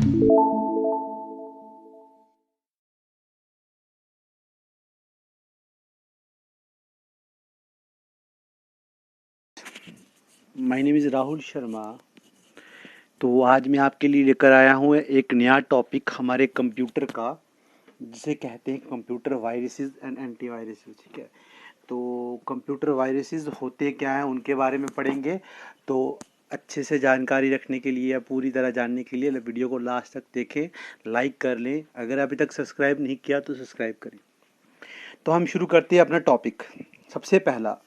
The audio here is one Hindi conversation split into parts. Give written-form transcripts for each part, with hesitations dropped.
My name is Rahul Sharma. तो आज मैं आपके लिए लेकर आया हूँ एक नया टॉपिक हमारे कंप्यूटर का, जिसे कहते हैं कंप्यूटर वायरसेस एंड एंटीवायरसेस। ठीक है, तो कंप्यूटर वायरसेस होते क्या हैं उनके बारे में पढ़ेंगे। तो अच्छे से जानकारी रखने के लिए या पूरी तरह जानने के लिए वीडियो को लास्ट तक देखें, लाइक कर लें। अगर अभी तक सब्सक्राइब नहीं किया तो सब्सक्राइब करें। तो हम शुरू करते हैं अपना टॉपिक। सबसे पहला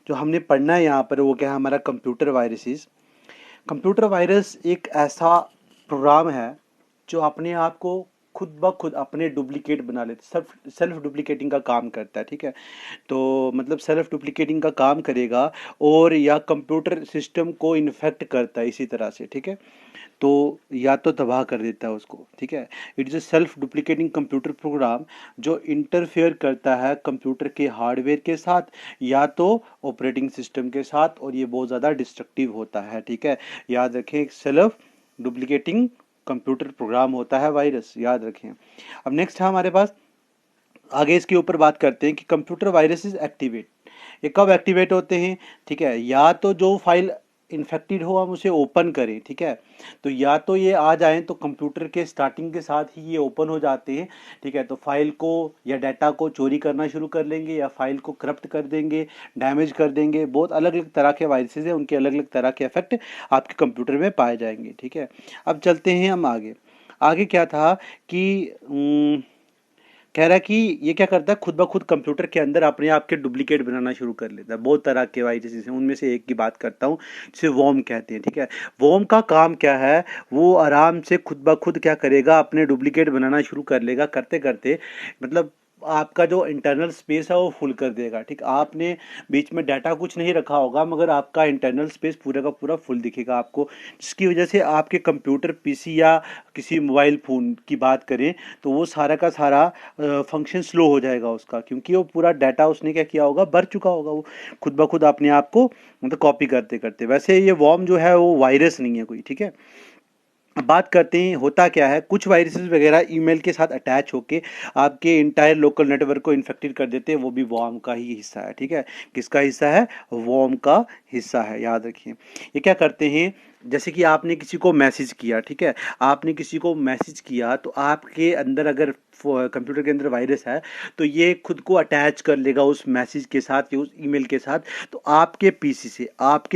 जो हमने पढ़ना है यहाँ पर वो क्या है, हमारा कंप्यूटर वायरसेस। कंप्यूटर वायरस एक ऐसा प्रोग्राम है जो अपने आप को खुद ब खुद अपने डुप्लीकेट बना लेते, सेल्फ डुप्लीकेटिंग का काम करता है। ठीक है, तो मतलब सेल्फ डुप्लीकेटिंग का काम करेगा और या कंप्यूटर सिस्टम को इन्फेक्ट करता है इसी तरह से। ठीक है, तो या तो तबाह कर देता है उसको। ठीक है, it is a self duplicating computer program जो इंटरफेयर करता है कंप्यूटर के हार्डवेयर के साथ या तो ऑपरेटिंग सिस्टम के साथ, और ये बहुत ज़्यादा डिस्ट्रक्टिव होता है। ठीक है, याद रखें, सेल्फ डुप्लीकेटिंग कंप्यूटर प्रोग्राम होता है वायरस, याद रखें। अब नेक्स्ट है हमारे पास, आगे इसके ऊपर बात करते हैं कि कंप्यूटर वायरसेस एक्टिवेट, ये कब एक्टिवेट होते हैं। ठीक है, या तो जो फाइल इन्फेक्टेड हो हम उसे ओपन करें। ठीक है, तो या तो ये आ जाएं तो कंप्यूटर के स्टार्टिंग के साथ ही ये ओपन हो जाते हैं। ठीक है, तो फाइल को या डाटा को चोरी करना शुरू कर लेंगे या फाइल को करप्ट कर देंगे, डैमेज कर देंगे। बहुत अलग अलग तरह के वायरसेस हैं, उनके अलग अलग तरह के इफेक्ट आपके कंप्यूटर में पाए जाएंगे। ठीक है, अब चलते हैं हम आगे। आगे क्या था कि कह रहा है कि ये क्या करता है, खुद ब खुद कंप्यूटर के अंदर अपने आप के डुप्लीकेट बनाना शुरू कर लेता है। बहुत तरह के वायरसेस हैं, उनमें से एक की बात करता हूँ जिसे वॉर्म कहते हैं। ठीक है, वॉर्म का काम क्या है, वो आराम से खुद ब खुद क्या करेगा, अपने डुप्लीकेट बनाना शुरू कर लेगा। करते करते मतलब आपका जो इंटरनल स्पेस है वो फुल कर देगा। ठीक, आपने बीच में डाटा कुछ नहीं रखा होगा मगर आपका इंटरनल स्पेस पूरा का पूरा फुल दिखेगा आपको, जिसकी वजह से आपके कंप्यूटर पीसी या किसी मोबाइल फ़ोन की बात करें तो वो सारा का सारा फंक्शन स्लो हो जाएगा उसका, क्योंकि वो पूरा डाटा उसने क्या किया होगा, भर चुका होगा वो खुद ब खुद अपने आप को, मतलब कॉपी करते करते। वैसे ये वॉर्म जो है वो वायरस नहीं है कोई। ठीक है, अब बात करते हैं होता क्या है। कुछ वायरसेस वगैरह ईमेल के साथ अटैच होके आपके इंटायर लोकल नेटवर्क को इन्फेक्टेड कर देते हैं, वो भी वॉर्म का ही हिस्सा है। ठीक है, किसका हिस्सा है, वॉर्म का हिस्सा है, याद रखिए। ये क्या करते हैं, जैसे कि आपने किसी को मैसेज किया। ठीक है, आपने किसी को मैसेज किया तो आपके अंदर अगर कंप्यूटर के अंदर वायरस है तो ये खुद को अटैच कर लेगा उस मैसेज के साथ या उस ईमेल के साथ, तो आपके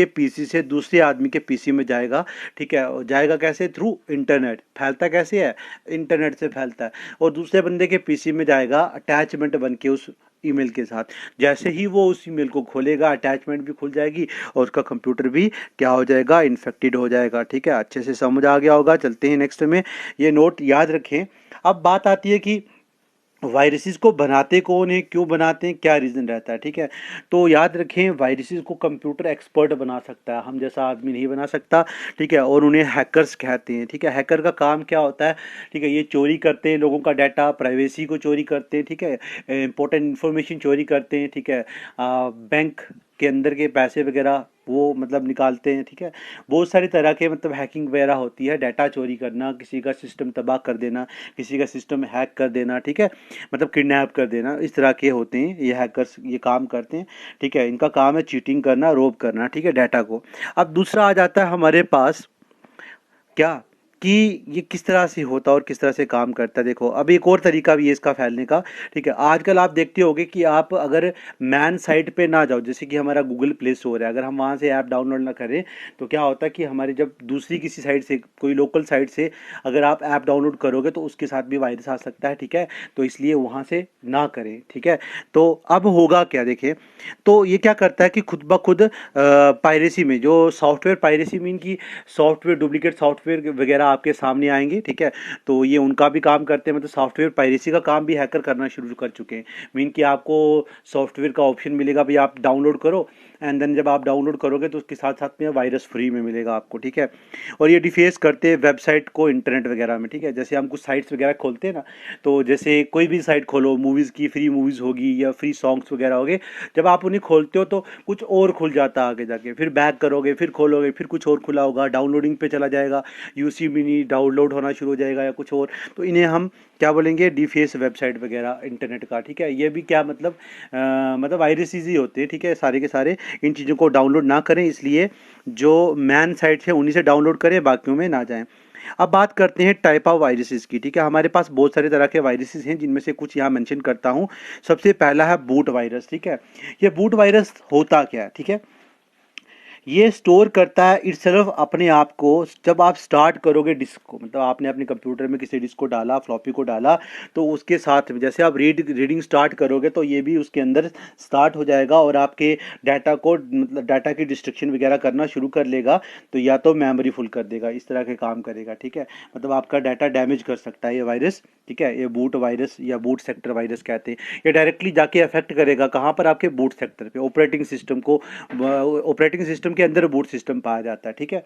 पीसी से दूसरे आदमी के पीसी में जाएगा। ठीक है, और जाएगा कैसे, थ्रू इंटरनेट। फैलता कैसे है, इंटरनेट से फैलता है, और दूसरे बंदे के पीसी में जाएगा अटैचमेंट बन के उस ईमेल के साथ। जैसे ही वो उस ईमेल को खोलेगा अटैचमेंट भी खुल जाएगी और उसका कंप्यूटर भी क्या हो जाएगा, इन्फेक्टेड हो जाएगा। ठीक है, अच्छे से समझ आ गया होगा। चलते हैं नेक्स्ट में, ये नोट याद रखें। अब बात आती है कि वायरसेस को बनाते कौन है, क्यों बनाते हैं, क्या रीज़न रहता है। ठीक है, तो याद रखें, वायरसेस को कंप्यूटर एक्सपर्ट बना सकता है, हम जैसा आदमी नहीं बना सकता। ठीक है, और उन्हें हैकर्स कहते हैं। ठीक है, हैकर का काम क्या होता है, ठीक है, ये चोरी करते हैं लोगों का डाटा, प्राइवेसी को चोरी करते हैं। ठीक है, इंपॉर्टेंट इन्फॉर्मेशन चोरी करते हैं। ठीक है, बैंक के अंदर के पैसे वगैरह वो मतलब निकालते हैं। ठीक है, बहुत सारी तरह के मतलब हैकिंग वगैरह होती है, डाटा चोरी करना, किसी का सिस्टम तबाह कर देना, किसी का सिस्टम हैक कर देना। ठीक है, मतलब किडनैप कर देना, इस तरह के होते हैं ये हैकर्स, ये काम करते हैं। ठीक है, इनका काम है चीटिंग करना, रोब करना। ठीक है, डाटा को। अब दूसरा आ जाता है हमारे पास क्या, कि ये किस तरह से होता है और किस तरह से काम करता है। देखो, अब एक और तरीका भी है इसका फैलने का। ठीक है, आजकल आप देखते होगे कि आप अगर मैन साइट पे ना जाओ, जैसे कि हमारा गूगल प्ले स्टोर है, अगर हम वहाँ से ऐप डाउनलोड ना करें तो क्या होता है कि हमारे जब दूसरी किसी साइट से, कोई लोकल साइट से अगर आप ऐप डाउनलोड करोगे तो उसके साथ भी वायरस आ सकता है। ठीक है, तो इसलिए वहाँ से ना करें। ठीक है, तो अब होगा क्या, देखिए, तो ये क्या करता है कि खुद ब खुद पायरेसी में, जो सॉफ्टवेयर पायरेसी मीन की सॉफ्टवेयर डुप्लीकेट सॉफ्टवेयर वगैरह आपके सामने आएंगे। ठीक है, तो ये उनका भी काम करते हैं, मतलब सॉफ्टवेयर पायरेसी का काम भी हैकर करना शुरू कर चुके हैं। मीन कि आपको सॉफ्टवेयर का ऑप्शन मिलेगा, भाई आप डाउनलोड करो एंड देन जब आप डाउनलोड करोगे तो उसके साथ साथ में वायरस फ्री में मिलेगा आपको, ठीक है। और ये डिफेस करते हैं वेबसाइट को इंटरनेट वगैरह में, ठीक है। जैसे हम कुछ साइट्स वगैरह खोलते हैं ना, तो जैसे कोई भी साइट खोलो, मूवीज़ की फ्री मूवीज़ होगी या फ्री सॉन्ग्स वगैरह होगे, जब आप उन्हें खोलते हो तो कुछ और खुल जाता है आगे जाके, फिर बैक करोगे, फिर खोलोगे, फिर कुछ और खुला होगा, डाउनलोडिंग पे चला जाएगा, यूसी मिनी डाउनलोड होना शुरू हो जाएगा या कुछ और। तो इन्हें हम क्या बोलेंगे, डिफेस वेबसाइट वगैरह इंटरनेट का, ठीक है। ये भी क्या मतलब मतलब वायरसेस ही होते हैं, ठीक है, सारे के सारे। इन चीज़ों को डाउनलोड ना करें, इसलिए जो मैन साइट है उन्हीं से डाउनलोड करें, बाकियों में ना जाएं। अब बात करते हैं टाइप ऑफ वायरसेस की, ठीक है। हमारे पास बहुत सारे तरह के वायरसेस हैं, जिनमें से कुछ यहाँ मेंशन करता हूँ। सबसे पहला है बूट वायरस, ठीक है। ये बूट वायरस होता क्या है, ठीक है। ये स्टोर करता है इटसेल्फ अपने आप को। जब आप स्टार्ट करोगे डिस्क को, मतलब आपने अपने कंप्यूटर में किसी डिस्क को डाला, फ्लॉपी को डाला, तो उसके साथ में जैसे आप रीडिंग स्टार्ट करोगे तो ये भी उसके अंदर स्टार्ट हो जाएगा और आपके डाटा को, मतलब डाटा की डिस्ट्रक्शन वगैरह करना शुरू कर लेगा। तो या तो मेमोरी फुल कर देगा, इस तरह के काम करेगा, ठीक है। मतलब आपका डाटा डैमेज कर सकता है ये वायरस, ठीक है। ये बूट वायरस या बूट सेक्टर वायरस कहते हैं। ये डायरेक्टली जाके अफेक्ट करेगा कहाँ पर, आपके बूट सेक्टर पे, ऑपरेटिंग सिस्टम को। ऑपरेटिंग सिस्टम के अंदर बूट सिस्टम पाया जाता है, ठीक है।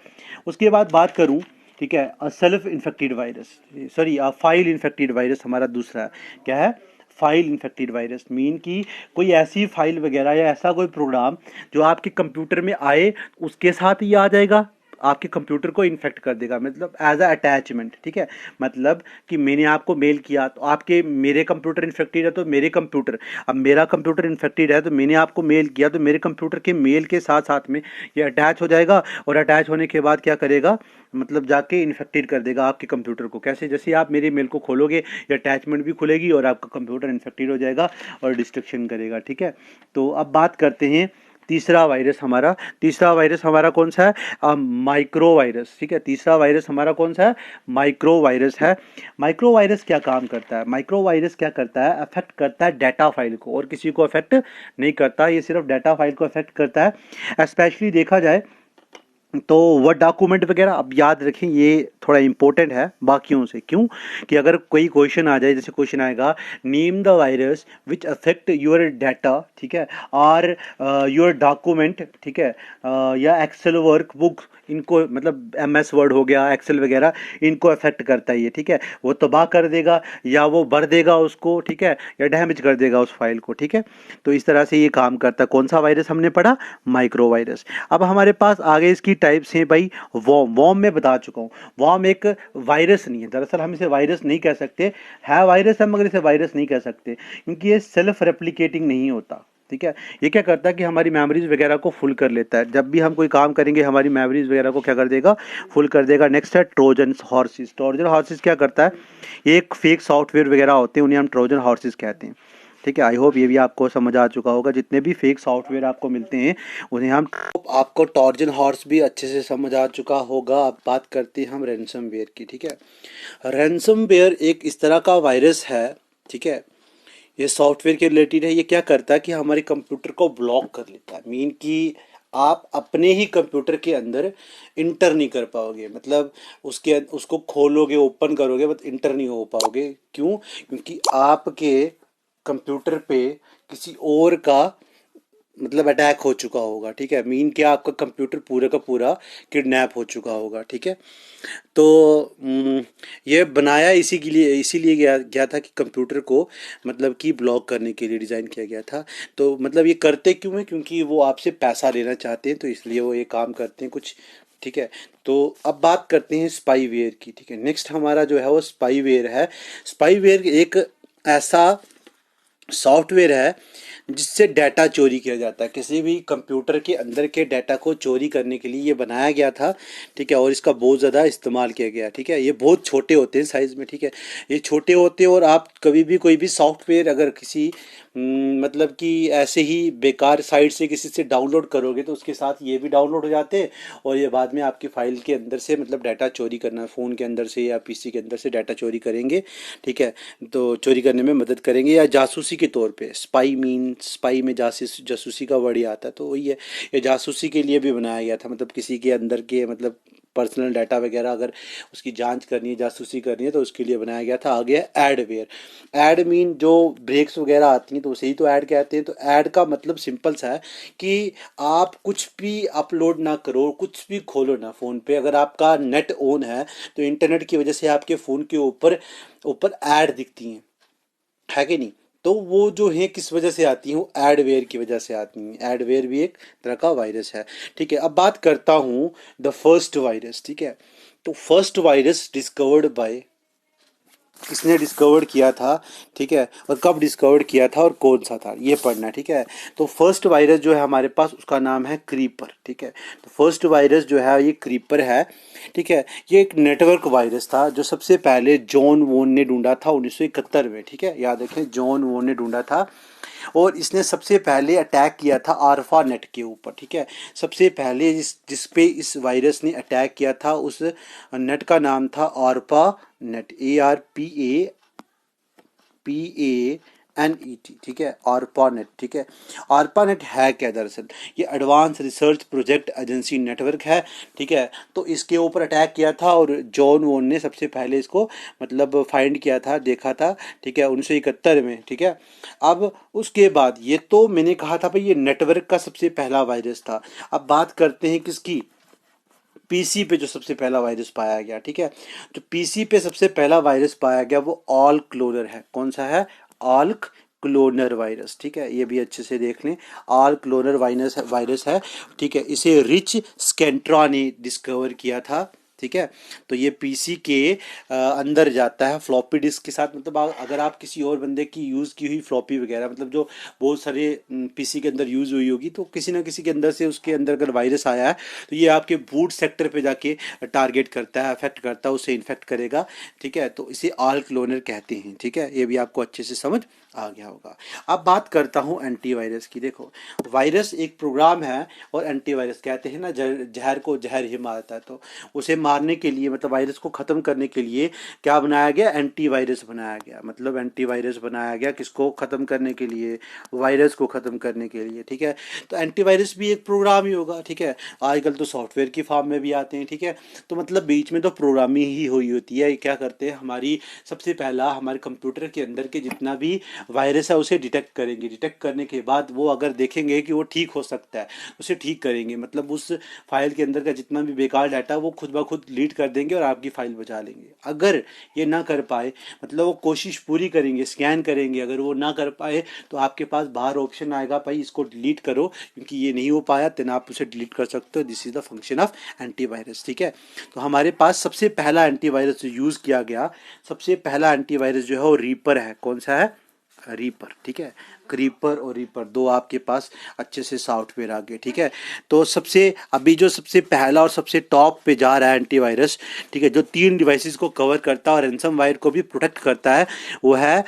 उसके बाद बात करूँ, ठीक है, self infected virus, sorry file infected virus हमारा दूसरा है। क्या है? फाइल इन्फेक्टेड वायरस मीन कि कोई ऐसी फाइल वगैरह या ऐसा कोई प्रोग्राम जो आपके कंप्यूटर में आए, उसके साथ ही आ जाएगा, आपके कंप्यूटर को इन्फेक्ट कर देगा, मतलब एज अ अटैचमेंट, ठीक है। मतलब कि मैंने आपको मेल किया तो आपके, मेरे कंप्यूटर इन्फेक्टेड है तो मेरे कंप्यूटर, अब मेरा कंप्यूटर इन्फेक्टेड है तो मैंने आपको मेल किया, तो मेरे कंप्यूटर के मेल के साथ साथ में ये अटैच हो जाएगा। और अटैच होने के बाद क्या करेगा, मतलब जाके इन्फेक्टेड कर देगा आपके कंप्यूटर को। कैसे? जैसे आप मेरे मेल को खोलोगे, ये अटैचमेंट भी खुलेगी और आपका कंप्यूटर इन्फेक्टेड हो जाएगा और डिस्ट्रक्शन करेगा, ठीक है। तो अब बात करते हैं तीसरा वायरस हमारा कौन सा है? माइक्रो वायरस, ठीक है। तीसरा वायरस हमारा कौन सा है? माइक्रो वायरस है। माइक्रो वायरस क्या काम करता है? माइक्रो वायरस क्या करता है? अफेक्ट करता है डाटा फाइल को, और किसी को अफेक्ट नहीं करता, ये सिर्फ डाटा फाइल को अफेक्ट करता है। स्पेशली देखा जाए तो वर्ड डॉक्यूमेंट वगैरह, अब याद रखें ये थोड़ा इंपॉर्टेंट है बाकियों से। क्यों? कि अगर कोई क्वेश्चन आ जाए, जैसे क्वेश्चन आएगा, name the virus which affect your data, ठीक है, और योर डॉक्यूमेंट, ठीक है, या एक्सेल वर्कबुक, इनको मतलब MS वर्ड हो गया, एक्सेल वगैरह, इनको अफेक्ट करता है ये, ठीक है। वो तबाह कर देगा या वो भर देगा उसको, ठीक है, या डैमेज कर देगा उस फाइल को, ठीक है। तो इस तरह से ये काम करता है। कौन सा वायरस हमने पढ़ा? Micro virus. अब हमारे पास आगे इसकी टाइप्स हैं भाई। वॉर्म में बता चुका हूँ। वॉर्म एक वायरस नहीं है, दरअसल हम इसे वायरस नहीं कह सकते, है वायरस है मगर इसे वायरस नहीं कह सकते, क्योंकि ये सेल्फ रेप्लिकेटिंग नहीं होता, ठीक है। ये क्या करता है कि हमारी मेमोरीज वगैरह को फुल कर लेता है। जब भी हम कोई काम करेंगे, हमारी मेमोरीज वगैरह को क्या कर देगा? फुल कर देगा। नेक्स्ट है ट्रोजन हॉर्सेस। ट्रोजन हॉर्सेस क्या करता है? ये एक फेक सॉफ्टवेयर वगैरह होते हैं, उन्हें हम ट्रोजन हॉर्सेस कहते हैं, ठीक है। आई होप ये भी आपको समझ आ चुका होगा। जितने भी फेक सॉफ्टवेयर आपको मिलते हैं उन्हें हम, आपको ट्रोजन हॉर्स भी अच्छे से समझ आ चुका होगा। अब बात करते हैं हम रैनसमवेयर की, ठीक है। रैनसमवेयर एक इस तरह का वायरस है, ठीक है, ये सॉफ्टवेयर के रिलेटेड है। ये क्या करता है कि हमारे कंप्यूटर को ब्लॉक कर लेता है, मीन कि आप अपने ही कंप्यूटर के अंदर इंटर नहीं कर पाओगे, मतलब उसको खोलोगे, ओपन करोगे, बट इंटर नहीं हो पाओगे। क्यों? क्योंकि आपके कंप्यूटर पे किसी और का मतलब अटैक हो चुका होगा, ठीक है। मीन क्या, आपका कंप्यूटर पूरा का पूरा किडनैप हो चुका होगा, ठीक है। तो ये बनाया इसीलिए गया था कि कंप्यूटर को मतलब कि ब्लॉक करने के लिए डिज़ाइन किया गया था। तो मतलब ये करते क्यों है? क्योंकि वो आपसे पैसा लेना चाहते हैं, तो इसलिए वो ये काम करते हैं कुछ, ठीक है। तो अब बात करते हैं स्पाईवेयर की, ठीक है। नेक्स्ट हमारा जो है वो स्पाईवेयर है। स्पाईवेयर एक ऐसा सॉफ्टवेयर है जिससे डाटा चोरी किया जाता है। किसी भी कंप्यूटर के अंदर के डाटा को चोरी करने के लिए ये बनाया गया था, ठीक है, और इसका बहुत ज़्यादा इस्तेमाल किया गया, ठीक है। ये बहुत छोटे होते हैं साइज़ में, ठीक है, ये छोटे होते हैं। और आप कभी भी कोई भी सॉफ्टवेयर अगर किसी मतलब कि ऐसे ही बेकार साइट से किसी से डाउनलोड करोगे तो उसके साथ ये भी डाउनलोड हो जाते हैं, और ये बाद में आपकी फाइल के अंदर से मतलब डाटा चोरी करना, फ़ोन के अंदर से या PC के अंदर से डाटा चोरी करेंगे, ठीक है। तो चोरी करने में मदद करेंगे, या जासूसी के तौर पे। स्पाई में जासूसी का वर्ड ही आता है, तो वही है। ये जासूसी के लिए भी बनाया गया था, मतलब किसी के अंदर के मतलब पर्सनल डाटा वगैरह अगर उसकी जांच करनी है, जासूसी करनी है, तो उसके लिए बनाया गया था। आगे है एडवेयर। ऐड मीन जो ब्रेक्स वगैरह आती हैं तो उसे ही तो ऐड कहते हैं। तो ऐड का मतलब सिंपल सा है कि आप कुछ भी अपलोड ना करो, कुछ भी खोलो ना फ़ोन पे, अगर आपका नेट ऑन है तो इंटरनेट की वजह से आपके फ़ोन के ऊपर ऊपर ऐड दिखती हैं, है कि नहीं। तो वो जो है किस वजह से आती हैं, वो एडवेयर की वजह से आती हैं। एडवेयर भी एक तरह का वायरस है, ठीक है। अब बात करता हूँ द फर्स्ट वायरस, ठीक है। तो फर्स्ट वायरस डिस्कवर्ड बाय, किसने डिस्कवर्ड किया था, ठीक है, और कब डिस्कवर्ड किया था और कौन सा था, ये पढ़ना है, ठीक है। तो फर्स्ट वायरस जो है हमारे पास, उसका नाम है क्रीपर, ठीक है। तो फर्स्ट वायरस जो है ये क्रीपर है, ठीक है। ये एक नेटवर्क वायरस था जो सबसे पहले जॉन वोन ने ढूंढा था 1971 में, ठीक है, याद रखें, जॉन वोन ने ढूंढा था। और इसने सबसे पहले अटैक किया था आर्फा नेट के ऊपर, ठीक है। सबसे पहले जिस पे इस वायरस ने अटैक किया था उस नेट का नाम था आर्पा नेट, ARPANET, ठीक है, ARPANET, ठीक है। ARPANET है क्या दरअसल, ये advance research project agency network है, ठीक है। तो इसके ऊपर अटैक किया था और जॉन वोन ने सबसे पहले इसको मतलब फाइंड किया था, देखा था, ठीक है, 1971 में, ठीक है। अब उसके बाद ये तो मैंने कहा था भाई ये नेटवर्क का सबसे पहला वायरस था। अब बात करते हैं किसकी, पीसी पे जो सबसे पहला वायरस पाया गया, ठीक है। जो पीसी पे सबसे पहला वायरस पाया गया वो ऑल क्लोनर है। कौन सा है, ऑल्क क्लोनर वायरस, ठीक है, ये भी अच्छे से देख लें। ऑल क्लोनर वायरस है, ठीक है। इसे रिच स्केंट्रा ने डिस्कवर किया था, ठीक है। तो ये पीसी के अंदर जाता है फ्लॉपी डिस्क के साथ, मतलब अगर आप किसी और बंदे की यूज़ की हुई फ्लॉपी वगैरह, मतलब जो बहुत सारे पीसी के अंदर यूज़ हुई होगी, तो किसी ना किसी के अंदर से उसके अंदर अगर वायरस आया है तो ये आपके बूट सेक्टर पे जाके टारगेट करता है, अफेक्ट करता है, उसे इन्फेक्ट करेगा, ठीक है। तो इसे ऑल क्लोनर कहते हैं, ठीक है, ये भी आपको अच्छे से समझ आ गया होगा। अब बात करता हूँ एंटीवायरस की। देखो, वायरस एक प्रोग्राम है और एंटीवायरस, कहते हैं ना जहर को जहर ही मारता है, तो उसे मारने के लिए, मतलब वायरस को ख़त्म करने के लिए क्या बनाया गया, एंटीवायरस बनाया गया। मतलब एंटीवायरस बनाया गया किसको ख़त्म करने के लिए, वायरस को ख़त्म करने के लिए, ठीक है। तो एंटीवायरस भी एक प्रोग्राम ही होगा, ठीक है। आजकल तो सॉफ्टवेयर की फॉर्म में भी आते हैं, ठीक है। तो मतलब बीच में तो प्रोग्रामिंग ही हुई होती है। क्या करते हैं, हमारी सबसे पहला हमारे कंप्यूटर के अंदर के जितना भी वायरस है उसे डिटेक्ट करेंगे। डिटेक्ट करने के बाद वो अगर देखेंगे कि वो ठीक हो सकता है, उसे ठीक करेंगे, मतलब उस फाइल के अंदर का जितना भी बेकार डाटा वो खुद ब खुद डिलीट कर देंगे और आपकी फाइल बचा लेंगे। अगर ये ना कर पाए, मतलब वो कोशिश पूरी करेंगे, स्कैन करेंगे, अगर वो ना कर पाए तो आपके पास बाहर ऑप्शन आएगा, भाई इसको डिलीट करो, क्योंकि ये नहीं हो पाया, तो आप उसे डिलीट कर सकते हो। This is the function of antivirus, ठीक है। तो हमारे पास सबसे पहला एंटीवायरस जो यूज़ किया गया, सबसे पहला एंटीवायरस जो है वो रीपर है। कौन सा है, रीपर, ठीक है। क्रीपर और रीपर दो आपके पास अच्छे से सॉफ्टवेयर आ गए, ठीक है। तो सबसे अभी जो सबसे पहला और सबसे टॉप पे जा रहा है एंटीवायरस, ठीक है, जो 3 डिवाइसेस को कवर करता है और रैंसमवायर को भी प्रोटेक्ट करता है, वो है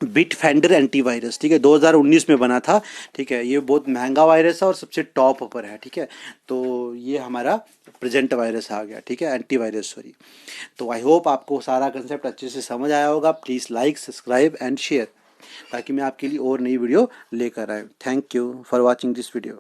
बिटफेंडर एंटीवायरस, ठीक है। 2019 में बना था, ठीक है। ये बहुत महंगा वायरस है और सबसे टॉप पर है, ठीक है। तो ये हमारा प्रेजेंट वायरस आ गया, ठीक है, एंटीवायरस, सॉरी। तो आई होप आपको सारा कंसेप्ट अच्छे से समझ आया होगा। Please like, subscribe and share, ताकि मैं आपके लिए और नई वीडियो लेकर आए। Thank you for watching this video.